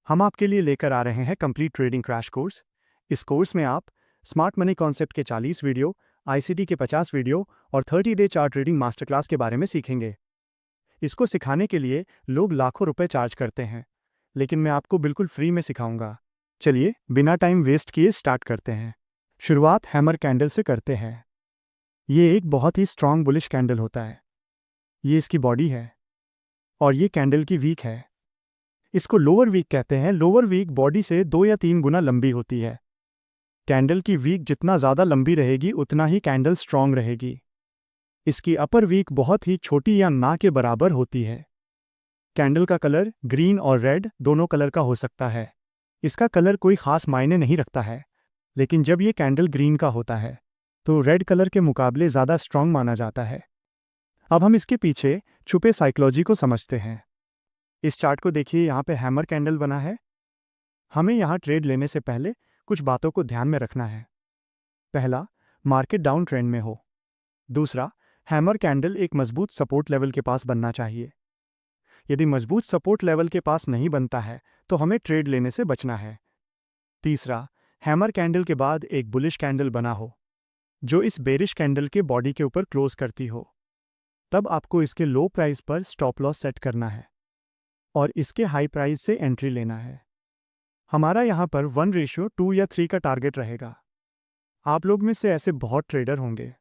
हम आपके लिए लेकर आ रहे हैं कंप्लीट ट्रेडिंग क्रैश कोर्स। इस कोर्स में आप स्मार्ट मनी कॉन्सेप्ट के 40 वीडियो, आईसीटी के 50 वीडियो और 30 day chart trading master class के बारे में सीखेंगे। इसको सिखाने के लिए लोग लाखों रुपए चार्ज करते हैं, लेकिन मैं आपको बिल्कुल फ्री में सिखाऊंगा। चलिए बिना टाइम वेस्ट किए स्टार्ट करते हैं। शुरुआत हैमर कैंडल से करते हैं। ये एक बहुत ही स्ट्रांग बुलिश कैंडल होता है। ये इसकी बॉडी है और ये कैंडल की वीक है। इसको लोअर वीक कहते हैं। लोअर वीक बॉडी से 2 या 3 गुना लंबी होती है। कैंडल की वीक जितना ज़्यादा लंबी रहेगी उतना ही कैंडल स्ट्रांग रहेगी। इसकी अपर वीक बहुत ही छोटी या ना के बराबर होती है। कैंडल का कलर ग्रीन और रेड दोनों कलर का हो सकता है। इसका कलर कोई खास मायने नहीं रखता है, लेकिन जब ये कैंडल ग्रीन का होता है तो रेड कलर के मुकाबले ज़्यादा स्ट्रांग माना जाता है। अब हम इसके पीछे छुपे साइकोलॉजी को समझते हैं। इस चार्ट को देखिए, यहाँ पे हैमर कैंडल बना है। हमें यहाँ ट्रेड लेने से पहले कुछ बातों को ध्यान में रखना है। पहला, मार्केट डाउन ट्रेंड में हो। दूसरा, हैमर कैंडल एक मजबूत सपोर्ट लेवल के पास बनना चाहिए। यदि मजबूत सपोर्ट लेवल के पास नहीं बनता है तो हमें ट्रेड लेने से बचना है। तीसरा, हैमर कैंडल के बाद एक बुलिश कैंडल बना हो जो इस बेरिश कैंडल के बॉडी के ऊपर क्लोज करती हो। तब आपको इसके लो प्राइस पर स्टॉप लॉस सेट करना है और इसके हाई प्राइस से एंट्री लेना है। हमारा यहाँ पर 1:2 या 3 का टारगेट रहेगा। आप लोग में से ऐसे बहुत ट्रेडर होंगे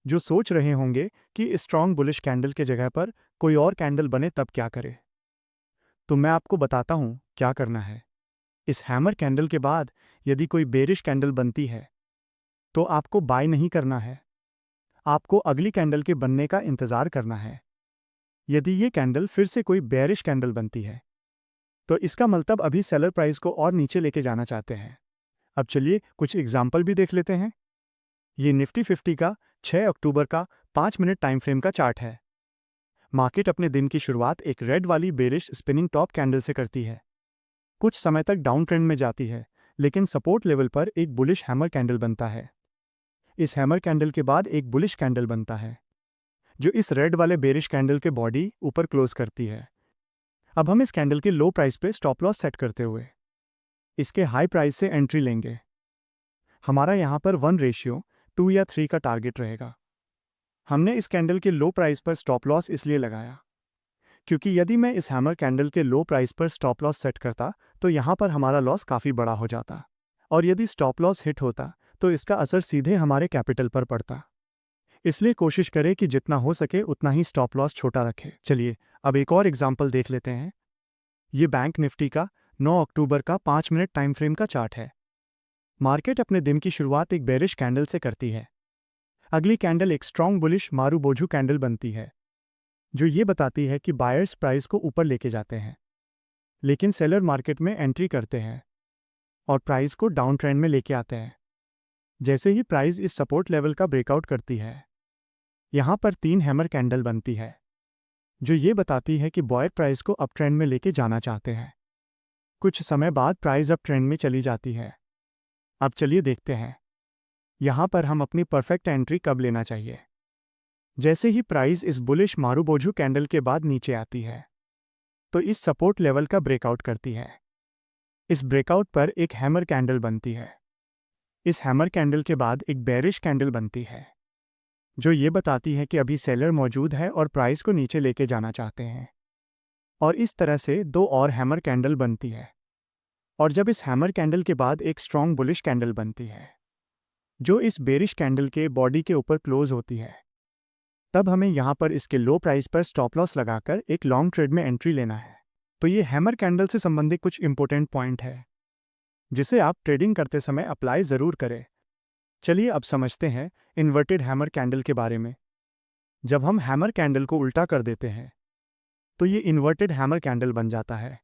जो सोच रहे होंगे कि स्ट्रॉन्ग बुलिश कैंडल के जगह पर कोई और कैंडल बने तब क्या करें। तो मैं आपको बताता हूँ क्या करना है। इस हैमर कैंडल के बाद यदि कोई बेरिश कैंडल बनती है तो आपको बाय नहीं करना है। आपको अगली कैंडल के बनने का इंतज़ार करना है। यदि ये कैंडल फिर से कोई बेरिश कैंडल बनती है तो इसका मतलब अभी सेलर प्राइस को और नीचे लेके जाना चाहते हैं। अब चलिए कुछ एग्जाम्पल भी देख लेते हैं। ये निफ्टी 50 का 6 अक्टूबर का 5 मिनट टाइम फ्रेम का चार्ट है। मार्केट अपने दिन की शुरुआत एक रेड वाली बेरिश स्पिनिंग टॉप कैंडल से करती है। कुछ समय तक डाउन ट्रेंड में जाती है, लेकिन सपोर्ट लेवल पर एक बुलिश हैमर कैंडल बनता है। इस हैमर कैंडल के बाद एक बुलिश कैंडल बनता है जो इस रेड वाले बेरिश कैंडल के बॉडी ऊपर क्लोज करती है। अब हम इस कैंडल के लो प्राइस पे स्टॉप लॉस सेट करते हुए इसके हाई प्राइस से एंट्री लेंगे। हमारा यहाँ पर 1:2 या 3 का टारगेट रहेगा। हमने इस कैंडल के लो प्राइस पर स्टॉप लॉस इसलिए लगाया क्योंकि यदि मैं इस हैमर कैंडल के लो प्राइस पर स्टॉप लॉस सेट करता तो यहाँ पर हमारा लॉस काफ़ी बड़ा हो जाता, और यदि स्टॉप लॉस हिट होता तो इसका असर सीधे हमारे कैपिटल पर पड़ता। इसलिए कोशिश करें कि जितना हो सके उतना ही स्टॉप लॉस छोटा रखें। चलिए अब एक और एग्जाम्पल देख लेते हैं। ये बैंक निफ्टी का 9 अक्टूबर का 5 मिनट टाइम फ्रेम का चार्ट है। मार्केट अपने दिन की शुरुआत एक बेरिश कैंडल से करती है। अगली कैंडल एक स्ट्रॉन्ग बुलिश मारूबोझू कैंडल बनती है जो ये बताती है कि बायर्स प्राइस को ऊपर लेके जाते हैं, लेकिन सेलर मार्केट में एंट्री करते हैं और प्राइस को डाउन ट्रेंड में लेके आते हैं। जैसे ही प्राइस इस सपोर्ट लेवल का ब्रेकआउट करती है, यहाँ पर 3 हैमर कैंडल बनती है जो ये बताती है कि बॉयर प्राइस को अप ट्रेंड में लेके जाना चाहते हैं। कुछ समय बाद प्राइस अप ट्रेंड में चली जाती है। अब चलिए देखते हैं यहाँ पर हम अपनी परफेक्ट एंट्री कब लेना चाहिए। जैसे ही प्राइस इस बुलिश मारूबोझू कैंडल के बाद नीचे आती है तो इस सपोर्ट लेवल का ब्रेकआउट करती है। इस ब्रेकआउट पर एक हैमर कैंडल बनती है। इस हैमर कैंडल के बाद एक बेरिश कैंडल बनती है जो ये बताती है कि अभी सेलर मौजूद है और प्राइस को नीचे लेके जाना चाहते हैं। और इस तरह से 2 और हैमर कैंडल बनती है। और जब इस हैमर कैंडल के बाद एक स्ट्रॉन्ग बुलिश कैंडल बनती है जो इस बेरिश कैंडल के बॉडी के ऊपर क्लोज होती है, तब हमें यहाँ पर इसके लो प्राइस पर स्टॉप लॉस लगाकर एक लॉन्ग ट्रेड में एंट्री लेना है। तो ये हैमर कैंडल से संबंधित कुछ इंपॉर्टेंट पॉइंट है जिसे आप ट्रेडिंग करते समय अप्लाई ज़रूर करें। चलिए अब समझते हैं इन्वर्टेड हैमर कैंडल के बारे में। जब हम हैमर कैंडल को उल्टा कर देते हैं तो ये इन्वर्टेड हैमर कैंडल बन जाता है।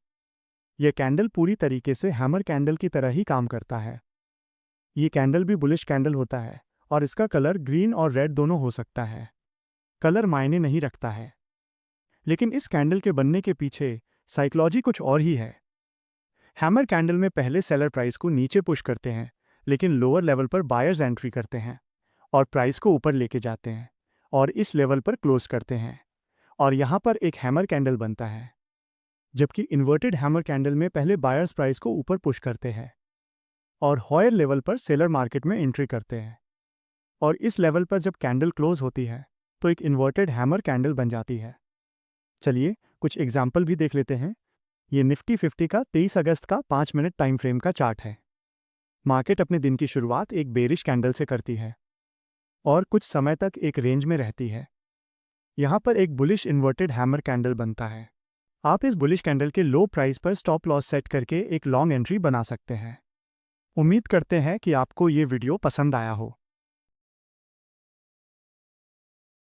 यह कैंडल पूरी तरीके से हैमर कैंडल की तरह ही काम करता है। ये कैंडल भी बुलिश कैंडल होता है और इसका कलर ग्रीन और रेड दोनों हो सकता है। कलर मायने नहीं रखता है, लेकिन इस कैंडल के बनने के पीछे साइकोलॉजी कुछ और ही है। हैमर कैंडल में पहले सेलर प्राइस को नीचे पुश करते हैं, लेकिन लोअर लेवल पर बायर्स एंट्री करते हैं और प्राइस को ऊपर लेके जाते हैं और इस लेवल पर क्लोज करते हैं, और यहाँ पर एक हैमर कैंडल बनता है। जबकि इन्वर्टेड हैमर कैंडल में पहले बायर्स प्राइस को ऊपर पुश करते हैं और हायर लेवल पर सेलर मार्केट में एंट्री करते हैं, और इस लेवल पर जब कैंडल क्लोज होती है तो एक इन्वर्टेड हैमर कैंडल बन जाती है। चलिए कुछ एग्जाम्पल भी देख लेते हैं। ये निफ्टी 50 का 23 अगस्त का 5 मिनट टाइम फ्रेम का चार्ट है। मार्केट अपने दिन की शुरुआत एक बेरिश कैंडल से करती है और कुछ समय तक एक रेंज में रहती है। यहाँ पर एक बुलिश इन्वर्टेड हैमर कैंडल बनता है। आप इस बुलिश कैंडल के लो प्राइस पर स्टॉप लॉस सेट करके एक लॉन्ग एंट्री बना सकते हैं। उम्मीद करते हैं कि आपको ये वीडियो पसंद आया हो।